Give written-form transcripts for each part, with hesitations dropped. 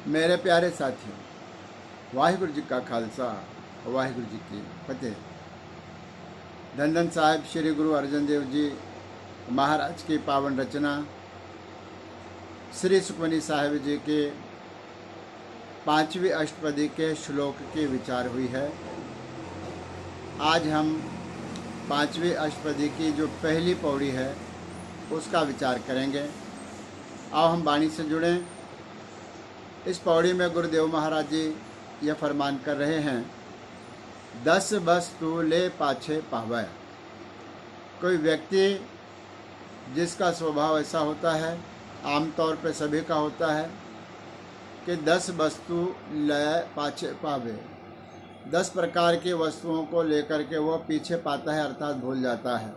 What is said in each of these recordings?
मेरे प्यारे साथियों, वाहिगुरु जी का खालसा, वाहिगुरु जी की फतेह। धन धन साहिब श्री गुरु अर्जन देव जी महाराज की पावन रचना श्री सुखमनी साहिब जी के 5वीं अष्टपदी के श्लोक की विचार हुई है। आज हम 5वीं अष्टपदी की जो पहली पौड़ी है उसका विचार करेंगे। आओ हम वाणी से जुड़ें। इस पौड़ी में गुरुदेव महाराज जी यह फरमान कर रहे हैं, 10 वस्तु ले पाछे पावै। कोई व्यक्ति जिसका स्वभाव ऐसा होता है, आमतौर पे सभी का होता है कि 10 वस्तु ले पाछे पावे। 10 प्रकार की वस्तुओं को लेकर के वो पीछे पाता है, अर्थात भूल जाता है।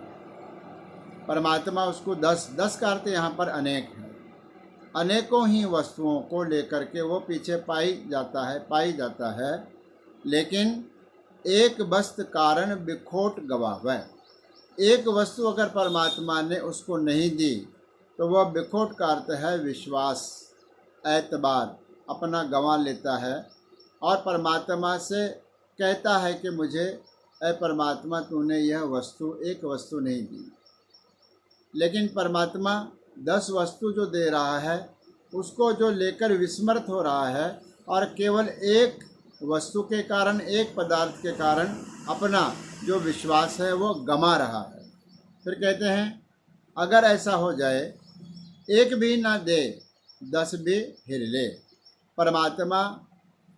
परमात्मा उसको 10 का अर्थ यहाँ पर अनेक है। अनेकों ही वस्तुओं को लेकर के वो पीछे पाई जाता है, लेकिन एक वस्तु कारण बिखोट गवावै। एक वस्तु अगर परमात्मा ने उसको नहीं दी तो वह बिखोट का अर्थ है विश्वास, एतबार अपना गंवा लेता है और परमात्मा से कहता है कि मुझे ऐ परमात्मा तूने यह एक वस्तु नहीं दी। लेकिन परमात्मा 10 वस्तु जो दे रहा है उसको जो लेकर विस्मृत हो रहा है और केवल एक वस्तु के कारण, एक पदार्थ के कारण अपना जो विश्वास है वो गमा रहा है। फिर कहते हैं अगर ऐसा हो जाए, एक भी ना दे 10 भी हिर ले। परमात्मा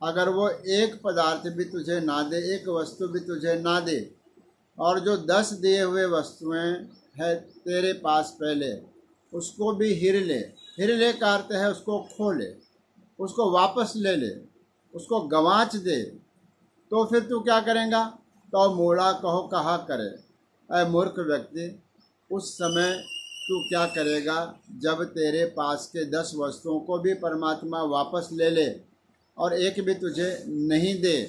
अगर वो एक पदार्थ भी तुझे ना दे, एक वस्तु भी तुझे ना दे, और जो 10 दिए हुए वस्तुएं है तेरे पास पहले, उसको भी हिर ले। हिर ले का अर्थ है उसको खो ले, उसको वापस ले ले, उसको गंवाच दे, तो फिर तू क्या करेगा? तो मूढ़ा कहो कहा करे। ऐ मूर्ख व्यक्ति, उस समय तू क्या करेगा जब तेरे पास के 10 वस्तुओं को भी परमात्मा वापस ले ले और एक भी तुझे नहीं दे,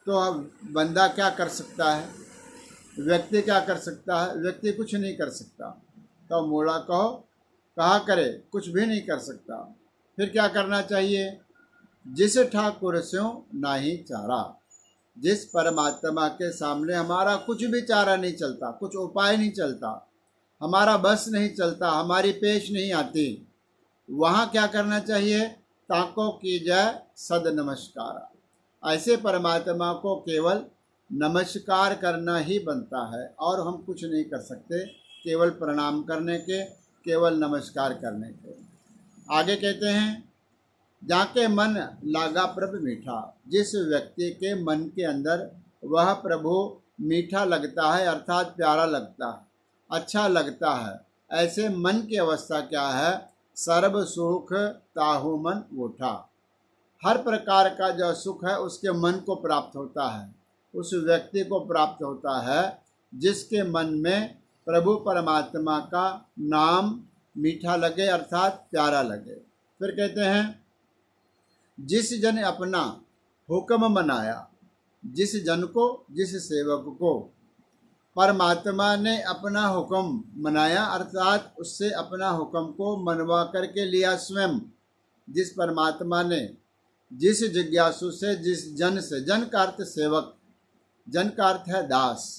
तो अब बंदा क्या कर सकता है? व्यक्ति क्या कर सकता है? व्यक्ति कुछ नहीं कर सकता। तो मूढ़ा कहो कहा करे, कुछ भी नहीं कर सकता। फिर क्या करना चाहिए? जिस ठाकुर स्यों नाही चारा। जिस परमात्मा के सामने हमारा कुछ भी चारा नहीं चलता, कुछ उपाय नहीं चलता, हमारा बस नहीं चलता, हमारी पेश नहीं आती, वहाँ क्या करना चाहिए? ताको की जाए सद नमस्कार। ऐसे परमात्मा को केवल नमस्कार करना ही बनता है और हम कुछ नहीं कर सकते, केवल प्रणाम करने के, केवल नमस्कार करने के। आगे कहते हैं, जाके मन लागा प्रभु मीठा। जिस व्यक्ति के मन के अंदर वह प्रभु मीठा लगता है, अर्थात प्यारा लगता है, अच्छा लगता है, ऐसे मन की अवस्था क्या है? सर्व सुख ताहु मन उठा। हर प्रकार का जो सुख है उसके मन को प्राप्त होता है, उस व्यक्ति को प्राप्त होता है जिसके मन में प्रभु परमात्मा का नाम मीठा लगे, अर्थात प्यारा लगे। फिर कहते हैं, जिस जन अपना हुक्म मनाया। जिस जन को, जिस सेवक को परमात्मा ने अपना हुक्म मनाया, अर्थात उससे अपना हुक्म को मनवा करके लिया स्वयं। जिस परमात्मा ने जिस जिज्ञासु से, जिस जन से, जन का अर्थ सेवक, जन का अर्थ है दास,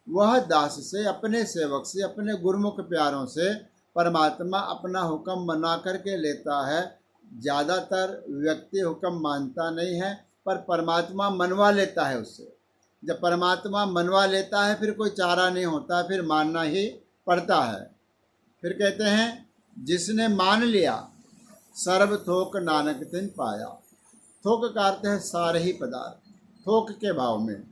वह दास से, अपने सेवक से, अपने गुरुमुख प्यारों से परमात्मा अपना हुक्म मना करके लेता है। ज़्यादातर व्यक्ति हुक्म मानता नहीं है, पर परमात्मा मनवा लेता है उससे। जब परमात्मा मनवा लेता है फिर कोई चारा नहीं होता, फिर मानना ही पड़ता है। फिर कहते हैं, जिसने मान लिया सर्व थोक नानक तिन पाया। थोक का अर्थ है सारे ही पदार्थ। थोक के भाव में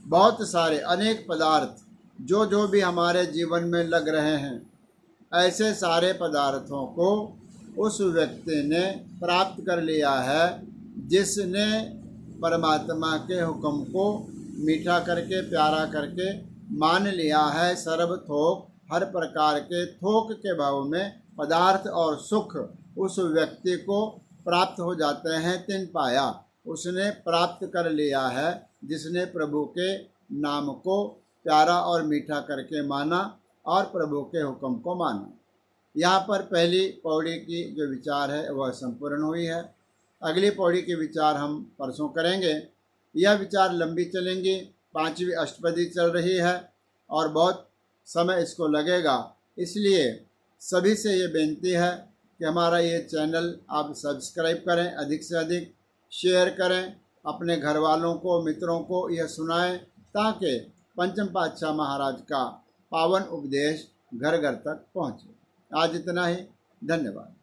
बहुत सारे, अनेक पदार्थ जो भी हमारे जीवन में लग रहे हैं, ऐसे सारे पदार्थों को उस व्यक्ति ने प्राप्त कर लिया है जिसने परमात्मा के हुक्म को मीठा करके, प्यारा करके मान लिया है। सर्व थोक, हर प्रकार के थोक के भाव में पदार्थ और सुख उस व्यक्ति को प्राप्त हो जाते हैं। तिन पाया, उसने प्राप्त कर लिया है जिसने प्रभु के नाम को प्यारा और मीठा करके माना और प्रभु के हुक्म को माना। यहाँ पर पहली पौड़ी की जो विचार है वह संपूर्ण हुई है। अगली पौड़ी के विचार हम परसों करेंगे। यह विचार लंबी चलेंगी, 5वीं अष्टपदी चल रही है और बहुत समय इसको लगेगा, इसलिए सभी से ये बेनती है कि हमारा ये चैनल आप सब्सक्राइब करें, अधिक से अधिक शेयर करें, अपने घर वालों को, मित्रों को यह सुनाएं, ताकि पंचम पातशाह महाराज का पावन उपदेश घर घर तक पहुँचे। आज इतना ही, धन्यवाद।